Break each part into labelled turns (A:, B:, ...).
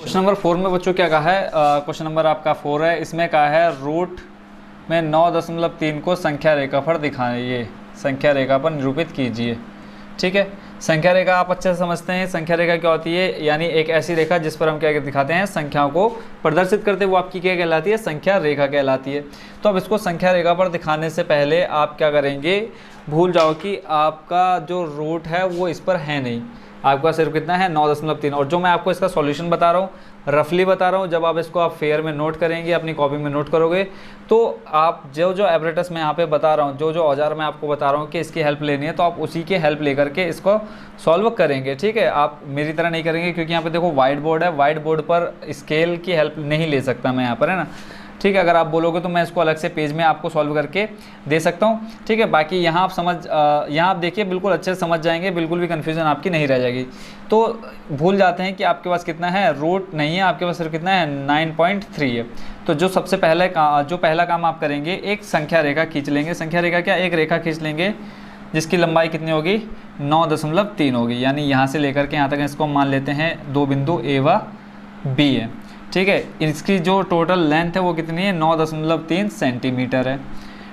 A: Question number 4 में बच्चों क्या कहा है, क्वेश्चन नंबर आपका 4 है, इसमें कहा है रूट में 9.3 को संख्या रेखा पर दिखाइए, संख्या रेखा पर निरूपित कीजिए। ठीक है, संख्या रेखा आप अच्छे से समझते हैं। संख्या रेखा क्या होती है, यानी एक ऐसी रेखा जिस पर हम क्या दिखाते हैं, संख्याओं को प्रदर्शित करते, वो आपकी क्या कहलाती है, संख्या रेखा कहलाती है। तो अब इसको संख्या रेखा पर दिखाने से पहले आप क्या करेंगे, भूल जाओ कि आपका जो रूट है वो इस पर है नहीं, आपका सिर्फ कितना है 9.3। और जो मैं आपको इसका सॉल्यूशन बता रहा हूँ, रफली बता रहा हूँ, जब आप इसको आप फेयर में नोट करेंगे, अपनी कॉपी में नोट करोगे, तो आप जो एपरेटस मैं यहाँ पे बता रहा हूँ, जो औजार मैं आपको बता रहा हूँ कि इसकी हेल्प लेनी है, तो आप उसी की हेल्प लेकर के इसको सॉल्व करेंगे। ठीक है, आप मेरी तरह नहीं करेंगे, क्योंकि यहाँ पे देखो वाइट बोर्ड है, वाइट बोर्ड पर स्केल की हेल्प नहीं ले सकता मैं यहाँ पर, है ना। ठीक है, अगर आप बोलोगे तो मैं इसको अलग से पेज में आपको सॉल्व करके दे सकता हूँ। ठीक है, बाकी यहाँ आप यहाँ आप देखिए, बिल्कुल अच्छे से समझ जाएंगे, बिल्कुल भी कन्फ्यूजन आपकी नहीं रह जाएगी। तो भूल जाते हैं कि आपके पास कितना है, रूट नहीं है, आपके पास सिर्फ कितना है 9.3 है। तो जो सबसे पहला काम आप करेंगे, एक संख्या रेखा खींच लेंगे। संख्या रेखा क्या, एक रेखा खींच लेंगे जिसकी लंबाई कितनी होगी, 9.3 होगी, यानी यहाँ से लेकर के यहाँ तक इसको मान लेते हैं 2 बिंदु ए व बी है। ठीक है, इसकी जो टोटल लेंथ है वो कितनी है, 9.3 सेंटीमीटर है।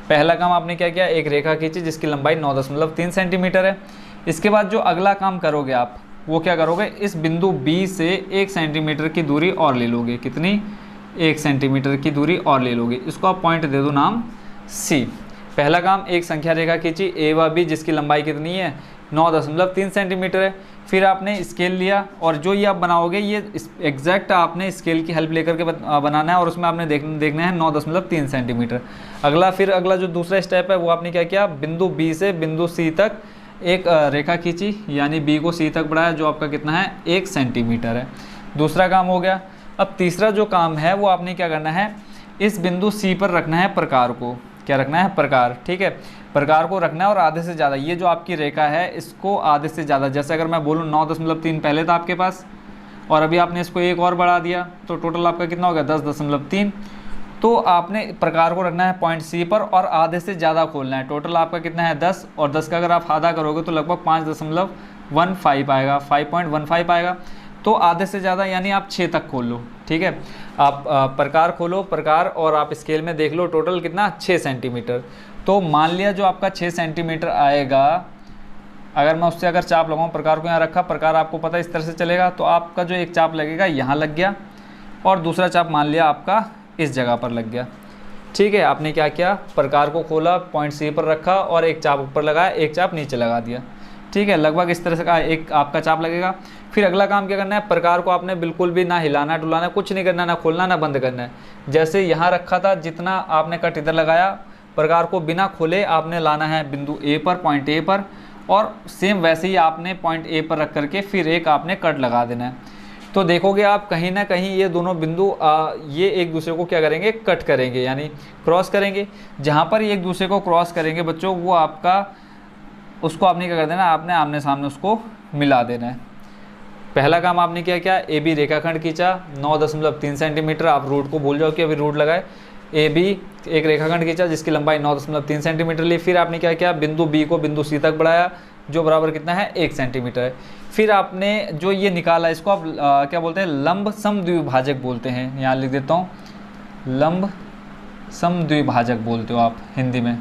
A: पहला काम आपने क्या किया, एक रेखा खींची जिसकी लंबाई 9.3 सेंटीमीटर है। इसके बाद जो अगला काम करोगे आप, वो क्या करोगे, इस बिंदु बी से 1 सेंटीमीटर की दूरी और ले लोगे। कितनी, 1 सेंटीमीटर की दूरी और ले लोगे। इसको आप पॉइंट दे दो नाम सी। पहला काम, एक संख्या रेखा खींची ए व बी जिसकी लंबाई कितनी है, 9.3 सेंटीमीटर है। फिर आपने स्केल लिया, और जो ये आप बनाओगे ये एग्जैक्ट आपने स्केल की हेल्प लेकर के बनाना है, और उसमें आपने देखना है 9.3 सेंटीमीटर। अगला जो दूसरा स्टेप है वो आपने क्या किया, बिंदु बी से बिंदु सी तक एक रेखा खींची, यानी बी को सी तक बढ़ाया, जो आपका कितना है 1 सेंटीमीटर है। दूसरा काम हो गया। अब तीसरा जो काम है वो आपने क्या करना है, इस बिंदु सी पर रखना है प्रकार को। क्या रखना है, प्रकार। ठीक है, प्रकार को रखना है, और आधे से ज़्यादा, ये जो आपकी रेखा है इसको आधे से ज़्यादा, जैसे अगर मैं बोलूँ 9.3 पहले था आपके पास, और अभी आपने इसको एक और बढ़ा दिया, तो टोटल आपका कितना हो गया 10.3। तो आपने प्रकार को रखना है पॉइंट सी पर, और आधे से ज़्यादा खोलना है। टोटल आपका कितना है 10, और 10 का अगर आप आधा करोगे तो लगभग 5.15 आएगा, 5.15 आएगा। तो आधे से ज़्यादा यानी आप 6 तक खोल लो। ठीक है, आप प्रकार खोलो, प्रकार, और आप स्केल में देख लो टोटल कितना, 6 सेंटीमीटर। तो मान लिया जो आपका 6 सेंटीमीटर आएगा, अगर मैं उससे चाप लगाऊँ, प्रकार को यहाँ रखा, प्रकार आपको पता है इस तरह से चलेगा, तो आपका जो एक चाप लगेगा यहाँ लग गया, और दूसरा चाप मान लिया आपका इस जगह पर लग गया। ठीक है, आपने क्या किया, प्रकार को खोला, पॉइंट सी पर रखा, और एक चाप ऊपर लगाया, एक चाप नीचे लगा दिया। ठीक है, लगभग इस तरह से का एक आपका चाप लगेगा। फिर अगला काम क्या करना है, प्रकार को आपने बिल्कुल भी ना हिलाना डुलाना, कुछ नहीं करना, ना खोलना ना बंद करना है। जैसे यहाँ रखा था, जितना आपने कट इधर लगाया, प्रकार को बिना खोले आपने लाना है बिंदु ए पर, पॉइंट ए पर, और सेम वैसे ही आपने पॉइंट ए पर रख करके फिर एक आपने कट लगा देना है। तो देखोगे आप कहीं ना कहीं ये दोनों बिंदु ये एक दूसरे को क्या करेंगे, कट करेंगे, यानी क्रॉस करेंगे। जहाँ पर ये एक दूसरे को क्रॉस करेंगे बच्चों, वो आपका उसको आपने क्या कर देना, आपने आमने सामने उसको मिला देना है। पहला काम आपने क्या किया, ए बी रेखाखंड खींचा 9.3 सेंटीमीटर, आप रूट को भूल जाओ कि अभी रूट लगाए। ए बी एक रेखाखंड खींचा जिसकी लंबाई 9.3 सेंटीमीटर ली। फिर आपने क्या किया, बिंदु बी को बिंदु सी तक बढ़ाया, जो बराबर कितना है 1 सेंटीमीटर है। फिर आपने जो ये निकाला, इसको आप क्या बोलते हैं, लंब समद्विभाजक बोलते हैं। यहाँ लिख देता हूँ, लंब समद्विभाजक बोलते हो आप हिंदी में,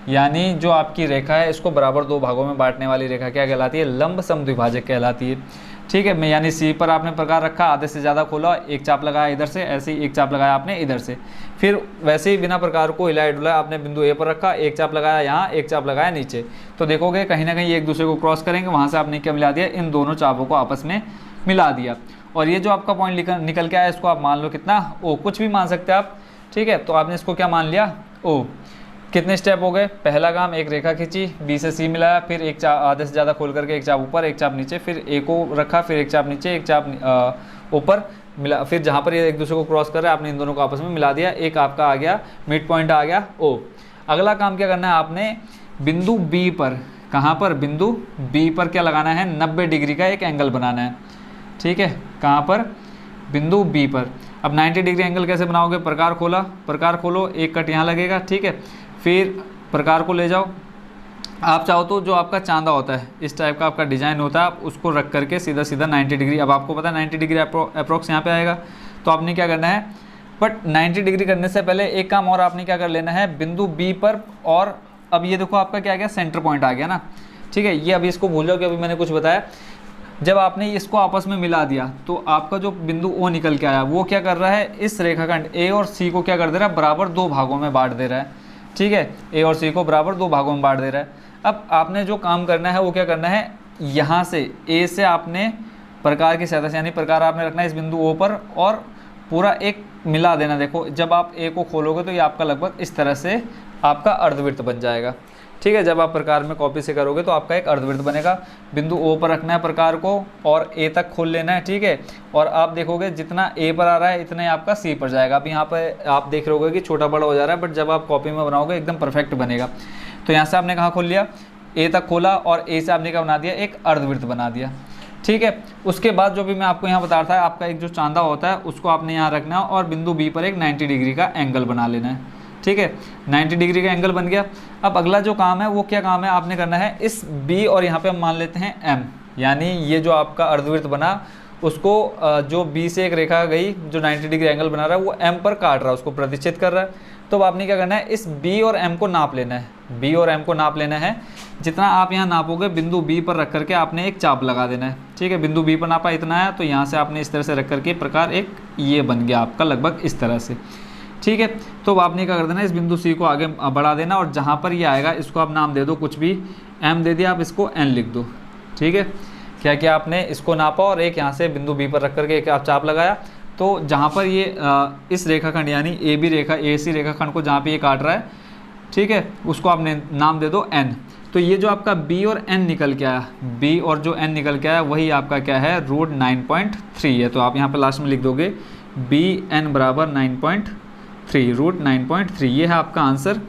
A: यानी जो आपकी रेखा है इसको बराबर 2 भागों में बांटने वाली रेखा क्या कहलाती है, लंब समद्विभाजक कहलाती है। ठीक है, मैं यानी सी पर आपने प्रकार रखा, आधे से ज़्यादा खोला, एक चाप लगाया इधर से, ऐसे ही एक चाप लगाया आपने इधर से। फिर वैसे ही बिना प्रकार को हिलाया डुलाया आपने बिंदु ए पर रखा, एक चाप लगाया यहाँ, एक चाप लगाया नीचे। तो देखोगे कहीं ना कहीं एक दूसरे को क्रॉस करेंगे, वहाँ से आपने क्या मिला दिया, इन दोनों चापों को आपस में मिला दिया। और ये जो आपका पॉइंट निकल के आया, इसको आप मान लो कितना, ओ, कुछ भी मान सकते हैं आप। ठीक है, तो आपने इसको क्या मान लिया, ओ। कितने स्टेप हो गए, पहला काम एक रेखा खींची, बी से सी मिलाया, फिर एक चाप आधे से ज़्यादा खोल करके एक चाप ऊपर, एक चाप नीचे, फिर ए को रखा, फिर एक चाप नीचे, एक चाप ऊपर मिला, फिर जहाँ पर ये एक दूसरे को क्रॉस कर रहा है आपने इन दोनों को आपस में मिला दिया, एक आपका आ गया मिड पॉइंट आ गया ओ। अगला काम क्या करना है, आपने बिंदु बी पर, कहाँ पर, बिंदु बी पर क्या लगाना है, 90 डिग्री का एक एंगल बनाना है। ठीक है, कहाँ पर, बिंदु बी पर। अब 90 डिग्री एंगल कैसे बनाओगे, प्रकार खोला, प्रकार खोलो, एक कट यहाँ लगेगा। ठीक है, फिर प्रकार को ले जाओ, आप चाहो तो जो आपका चांदा होता है, इस टाइप का आपका डिज़ाइन होता है, आप उसको रख करके सीधा सीधा 90 डिग्री, अब आपको पता है 90 डिग्री अप्रोक्स यहाँ पे आएगा। तो आपने क्या करना है, बट 90 डिग्री करने से पहले एक काम और आपने क्या कर लेना है, बिंदु बी पर, और अब ये देखो आपका क्या गया, सेंटर पॉइंट आ गया ना, ठीक है। ये अभी इसको भूल जाओ कि अभी मैंने कुछ बताया। जब आपने इसको आपस में मिला दिया तो आपका जो बिंदु ओ निकल के आया वो क्या कर रहा है, इस रेखाखंड ए और सी को क्या कर दे रहा है, बराबर 2 भागों में बांट दे रहा है, ठीक है। ए और सी को बराबर 2 भागों में बांट दे रहा है। अब आपने जो काम करना है वो क्या करना है, यहाँ से ए से आपने प्रकार की सहायता से, यानी प्रकार आपने रखना है इस बिंदु ओ पर और पूरा एक मिला देना। देखो जब आप ए को खोलोगे तो ये आपका लगभग इस तरह से आपका अर्धवृत्त बन जाएगा, ठीक है। जब आप प्रकार में कॉपी से करोगे तो आपका एक अर्धवृत्त बनेगा। बिंदु ओ पर रखना है प्रकार को और ए तक खोल लेना है, ठीक है। और आप देखोगे जितना ए पर आ रहा है इतना ही आपका सी पर जाएगा। अब यहाँ पर आप देख रहे होगे कि छोटा बड़ा हो जा रहा है, बट जब आप कॉपी में बनाओगे एकदम परफेक्ट बनेगा। तो यहाँ से आपने कहाँ खोल लिया, ए तक खोला और ए से आपने क्या बना दिया, एक अर्धवृत्त बना दिया, ठीक है। उसके बाद जो भी मैं आपको यहाँ बता रहा था, आपका एक जो चांदा होता है उसको आपने यहाँ रखना है और बिंदु बी पर एक 90 डिग्री का एंगल बना लेना है, ठीक है। 90 डिग्री का एंगल बन गया। अब अगला जो काम है वो क्या काम है, आपने करना है इस बी और यहाँ पे हम मान लेते हैं एम, यानी ये जो आपका अर्धवृत्त बना उसको जो बी से एक रेखा गई जो 90 डिग्री एंगल बना रहा है वो एम पर काट रहा है, उसको प्रतिच्छेद कर रहा है। तो अब आपने क्या करना है, इस बी और एम को नाप लेना है, बी और एम को नाप लेना है। जितना आप यहाँ नापोगे बिंदु बी पर रख करके आपने एक चाप लगा देना है, ठीक है। बिंदु बी पर नापा इतना है तो यहाँ से आपने इस तरह से रख करके प्रकार एक ये बन गया आपका लगभग इस तरह से, ठीक है। तो आपने क्या कर देना, इस बिंदु सी को आगे बढ़ा देना और जहाँ पर ये आएगा इसको आप नाम दे दो कुछ भी, एम दे दिया, आप इसको एन लिख दो, ठीक है। क्या क्या आपने इसको नापा और एक यहाँ से बिंदु बी पर रख करके एक आप चाप लगाया। तो जहाँ पर ये इस रेखाखंड यानी ए बी रेखा ए सी रेखाखंड को जहाँ पे ये काट रहा है, ठीक है, उसको आपने नाम दे दो एन। तो ये जो आपका बी और एन निकल के आया, बी और जो एन निकल के आया वही आपका क्या है, रूट 9.3 है। तो आप यहाँ पर लास्ट में लिख दोगे बी एन बराबर 9.3, रूट 9.3, ये है आपका आंसर।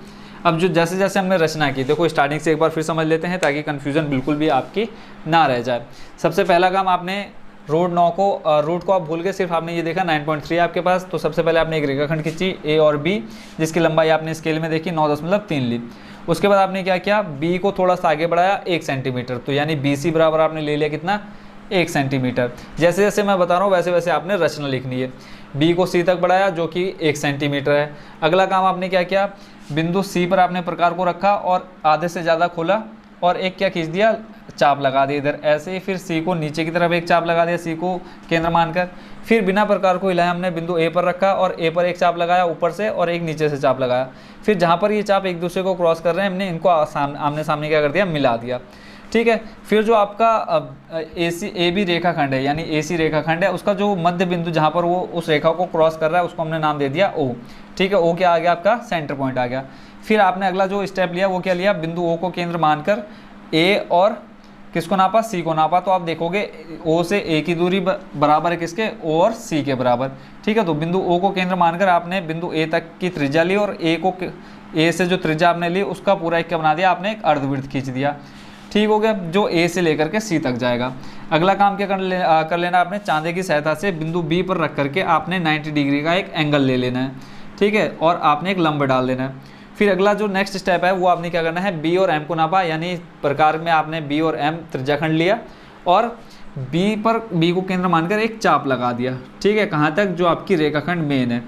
A: अब जो जैसे जैसे हमने रचना की, देखो स्टार्टिंग से एक बार फिर समझ लेते हैं ताकि कन्फ्यूजन बिल्कुल भी आपकी ना रह जाए। सबसे पहला काम आपने रूट 9 को रूट को आप भूल गए, सिर्फ आपने ये देखा 9.3 है आपके पास। तो सबसे पहले आपने एक रेखाखंड खींची ए और बी, जिसकी लंबाई आपने स्केल में देखी 9.3 ली। उसके बाद आपने क्या किया, बी को थोड़ा सा आगे बढ़ाया 1 सेंटीमीटर, तो यानी बी सी बराबर आपने ले लिया कितना, 1 सेंटीमीटर। जैसे जैसे मैं बता रहा हूँ वैसे वैसे आपने रचना लिखनी है। बी को सी तक बढ़ाया जो कि 1 सेंटीमीटर है। अगला काम आपने क्या किया, बिंदु सी पर आपने प्रकार को रखा और आधे से ज़्यादा खोला और एक क्या खींच दिया, चाप लगा दिया इधर ऐसे ही। फिर सी को नीचे की तरफ एक चाप लगा दिया, सी को केंद्र मानकर। फिर बिना प्रकार को हिलाया हमने बिंदु ए पर रखा और ए पर एक चाप लगाया ऊपर से और एक नीचे से चाप लगाया। फिर जहाँ पर ये चाप एक दूसरे को क्रॉस कर रहे हैं हमने इनको आमने सामने क्या कर दिया, मिला दिया, ठीक है। फिर जो आपका ए बी रेखाखंड है यानी ए सी रेखाखंड है, उसका जो मध्य बिंदु जहाँ पर वो उस रेखा को क्रॉस कर रहा है उसको हमने नाम दे दिया ओ, ठीक है। ओ क्या आ गया, आपका सेंटर पॉइंट आ गया। फिर आपने अगला जो स्टेप लिया वो क्या लिया, बिंदु ओ को केंद्र मानकर ए और किसको नापा, सी को नापा। तो आप देखोगे ओ से ए की दूरी बराबर है किसके, ओ और सी के बराबर, ठीक है। तो बिंदु ओ को केंद्र मानकर आपने बिंदु ए तक की त्रिज्या ली और ए से जो त्रिज्या आपने ली उसका पूरा एक क्या बना दिया, आपने एक अर्धवृत्त खींच दिया, ठीक हो गया, जो ए से लेकर के सी तक जाएगा। अगला काम क्या कर लेना आपने, चांदे की सहायता से बिंदु बी पर रख करके आपने 90 डिग्री का एक एंगल ले लेना है, ठीक है, और आपने एक लंब डाल देना है। फिर अगला जो नेक्स्ट स्टेप है वो आपने क्या करना है, बी और एम को नापा, यानी प्रकार में आपने बी और एम त्रिज्याखंड लिया और बी को केंद्र मानकर एक चाप लगा दिया, ठीक है। कहाँ तक, जो आपकी रेखाखंड मेन है।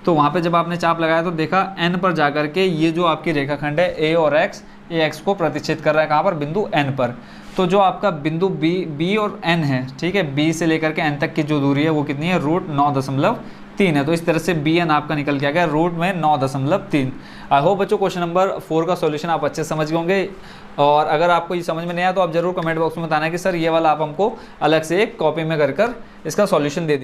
A: तो वहाँ पे जब आपने चाप लगाया तो देखा एन पर जा कर के ये जो आपकी रेखाखंड है ए और एक्स, ए एक्स को प्रतिच्छेद कर रहा है कहाँ पर, बिंदु एन पर। तो जो आपका बिंदु बी और एन है, ठीक है, बी से लेकर के एन तक की जो दूरी है वो कितनी है, रूट 9.3 है। तो इस तरह से बी एन आपका निकल के आ गया रूट में 9.3। आई होप बच्चों क्वेश्चन नंबर 4 का सॉल्यूशन आप अच्छे से समझ गए होंगे। और अगर आपको ये समझ में नहीं आया तो आप जरूर कमेंट बॉक्स में बताना कि सर ये वाला आप हमको अलग से एक कॉपी में कर इसका सॉल्यूशन दे दीजिए।